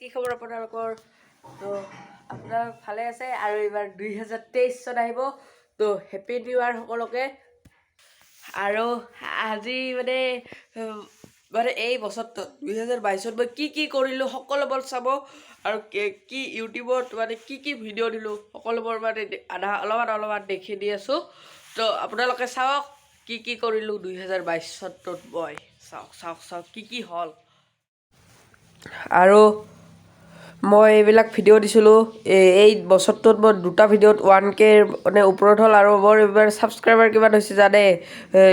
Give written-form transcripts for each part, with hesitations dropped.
কি খবৰ আপোনালোকৰ তো আপোনাৰ ভালে আছে আৰু এইবাৰ 2023 চন আহিব তো হেপী নিউ ইয়াৰ সকলোকে আৰু আজি মানে এই বছৰটোত 2022ত মই কি কৰিলোঁ সকলোবোৰ চাব আৰু কি ইউটিউবত মানে কি ভিডিঅ' দিলোঁ সকলোবোৰ মানে অলপমান দেখি দি আছোঁ তো আপোনালোকে চাওক কি কৰিলোঁ 2022 চনটোত মই চাওক কি হ'ল আৰু মই এইবিলাক ভিডিঅ' দিছিলোঁ এই বছৰটোত মই 2টা ভিডিঅ'ত 1K মানে ওপৰত হ'ল আৰু মোৰ এইবাৰ ছাবস্ক্ৰাইবাৰ কিমান হৈছে জানে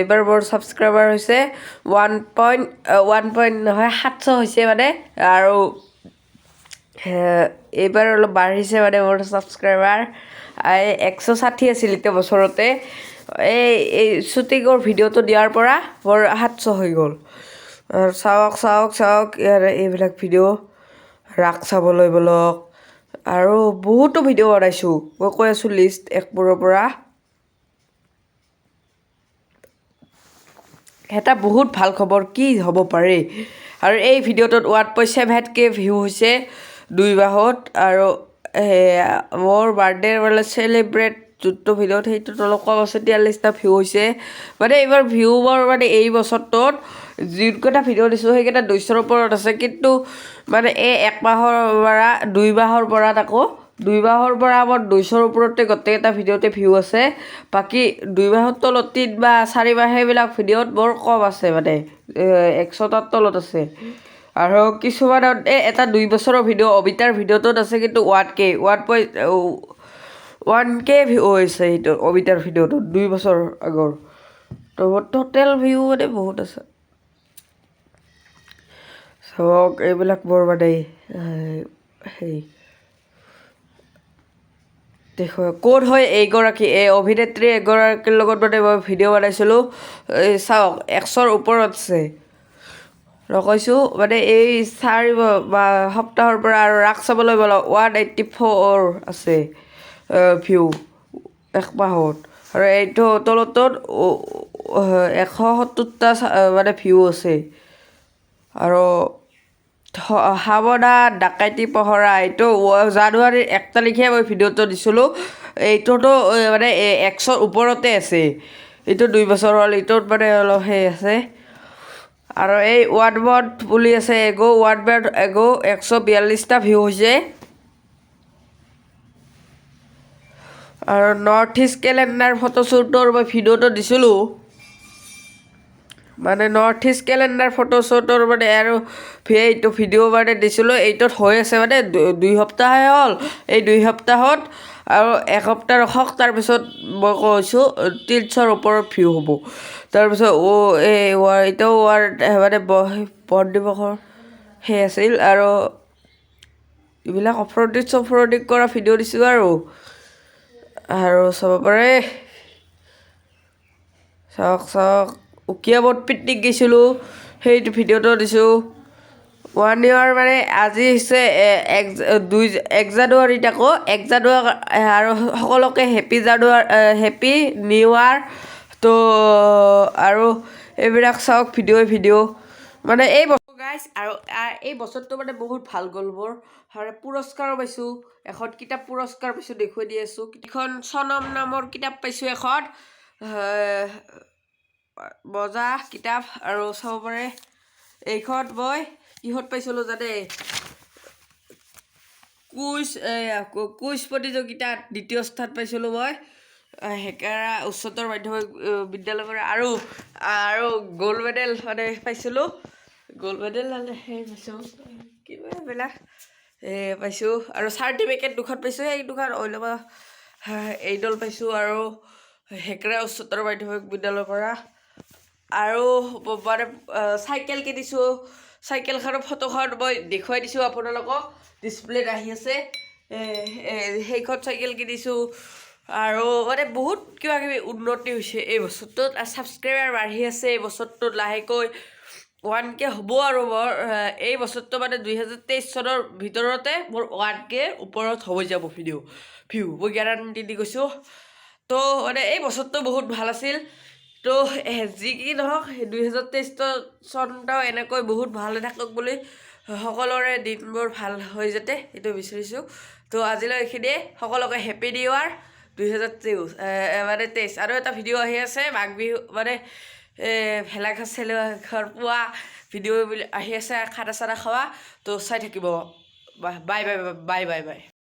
এইবাৰ মোৰ ছাবস্ক্ৰাইবাৰ হৈছে 700 হৈছে মানে আৰু এইবাৰ অলপ বাঢ়িছে মানে মোৰ ছাবস্ক্ৰাইবাৰ 160 আছিল এতিয়া বছৰতে এই শ্বুটিঙৰ ভিডিঅ'টো দিয়াৰ পৰা মোৰ 700 হৈ গ'ল চাওক এইবিলাক ভিডিঅ' ৰাগ চাবলৈ বলক আৰু বহুতো ভিডিঅ' বনাইছোঁ মই কৈ আছোঁ লিষ্ট একবোৰৰ পৰা এটা বহুত ভাল খবৰ কি হ'ব পাৰে আৰু এই ভিডিঅ'টোত 1.7K ভিউ হৈছে 2 মাহত আৰু মোৰ বাৰ্থডে মানে চেলিব্ৰেট যোনটো ভিডিঅ'ত সেইটোত অলপ কম আছে 43টা ভিউ হৈছে মানে এইবাৰ ভিউবোৰ মানে এই বছৰটোত যিকেইটা ভিডিঅ' দিছোঁ সেইকেইটা 200ৰ ওপৰত আছে কিন্তু মানে এই 1 মাহৰ পৰা 2 মাহৰ পৰা আকৌ 2 মাহৰ পৰা আমাৰ 200ৰ ওপৰতে গোটেইকেইটা ভিডিঅ'তে ভিউ আছে বাকী 2 মাহৰ তলত 3 বা 4 মাহ সেইবিলাক ভিডিঅ'ত বৰ কম আছে মানে 100টাৰ তলত আছে আৰু কিছুমানত এটা 2 বছৰৰ ভিডিঅ' অবিতাৰ ভিডিঅ'টোত আছে কিন্তু 1K ভিউ হৈছে সেইটো অবিতাৰ ভিডিঅ'টোত 2 বছৰ আগৰ তো টোটেল ভিউ মানে বহুত আছে চাওক এইবিলাক মোৰ মানে সেই দেখো ক'ত হয় এইগৰাকী এই অভিনেত্ৰী এগৰাকীৰ লগত মানে মই ভিডিঅ' বনাইছিলোঁ চাওক 100ৰ ওপৰত আছে কৈছোঁ মানে এই 4 সপ্তাহৰ পৰা আৰু ৰাগ চাবলৈ ব'লক 184 আছে ভিউ 1 মাহত আৰু এইটো তলতত 170টা মানে ভিউ আছে আৰু সাৱধান ডাকাইতি পহৰা এইটো জানুৱাৰীৰ 1 তাৰিখে মই ভিডিঅ'টো দিছিলোঁ এইটোতো মানে 100ৰ ওপৰতে আছে এইটো 2 বছৰ হ'ল এইটোত মানে অলপ সেই আছে আৰু এই 1 month বুলি আছে 1 month এগো 142টা ভিউ হৈছে আৰু নৰ্থ ইষ্ট কেলেণ্ডাৰ ফটোশ্বুটৰ মই ভিডিঅ'টো দিছিলোঁ মানে নৰ্থ ইষ্ট কেলেণ্ডাৰ ফটোশ্বুটৰ মানে আৰু এইটো ভিডিঅ' মানে দিছিলোঁ এইটোত হৈ আছে মানে 2 সপ্তাহে হ'ল এই 2 সপ্তাহত আৰু 1 সপ্তাহ ৰখক তাৰপিছত মই কৈছোঁ 300ৰ ওপৰত ভিউ হ'ব তাৰপিছত এইটো মানে বন দিৱসৰ সেই আছিল আৰু এইবিলাক অফৰডিং কৰা ভিডিঅ' দিছোঁ আৰু চাব পাৰে চাওক উকিয়ামত পিকনিক গৈছিলোঁ সেইটো ভিডিঅ'টো দিছোঁ 1 year মানে আজি হৈছে 1 জানুৱাৰীত আকৌ 1 জানুৱাৰী আৰু সকলোকে হেপী নিউ ইয়াৰ তো আৰু এইবিলাক চাওক ভিডিঅ' মানে এই বছৰ গাইজ আৰু এই বছৰটো মানে বহুত ভাল গ'ল মোৰ পুৰস্কাৰো পাইছোঁ এখন কিতাপ পুৰস্কাৰ পাইছোঁ দেখুৱাই দি আছোঁ এখন চনম নামৰ কিতাপ পাইছোঁ এখন মজা কিতাপ আৰু চাব পাৰে এইখন মই কিহত পাইছিলোঁ জানে কুইজ প্ৰতিযোগিতাত 2য় স্থান পাইছিলোঁ মই হেকাৰা উচ্চতৰ মাধ্যমিক বিদ্যালয়ৰ পৰা আৰু গ'ল্ড মেডেল মানে পাইছিলোঁ গ'ল্ড মেডেল সেই পাইছোঁ কিবা এইবিলাক পাইছোঁ আৰু চাৰ্টিফিকেট 2খন পাইছোঁ এই 2খন এইডল পাইছোঁ আৰু হেকাৰা উচ্চতৰ মাধ্যমিক বিদ্যালয়ৰ পৰা আৰু মানে চাইকেল কিনিছোঁ চাইকেলখনৰ ফটোখন মই দেখুৱাই দিছোঁ আপোনালোকক ডিছপ্লেত আহি আছে সেইখন চাইকেল কিনিছোঁ আৰু মানে বহুত কিবাকিবি উন্নতি হৈছে এই বছৰটোত ছাবস্ক্ৰাইবাৰ বাঢ়ি আছে এই বছৰটোত লাহেকৈ 1K হ'ব আৰু মোৰ এই বছৰটো মানে 2023 চনৰ ভিতৰতে মোৰ 1K ওপৰত হৈ যাব ভিউ মই গেৰাণ্টি দি কৈছোঁ তো মানে এই বছৰটো বহুত ভাল আছিল তো যি কি নহওক 2023 চনটাও এনেকৈ বহুত ভালে থাকক বুলি সকলোৰে দিনবোৰ ভাল হৈ যাতে এইটো বিচাৰিছোঁ তো আজিলৈ এইখিনিয়ে সকলোকে হেপী নিউ ইয়াৰ 2023 আৰু এটা ভিডিঅ' আহি আছে মাঘ বিহু মানে ভেলাঘৰ চেলাঘৰ পোৱা ভিডিঅ' আহি আছে খানা চানা খোৱা তো চাই থাকিব bye bye bye bye bye bye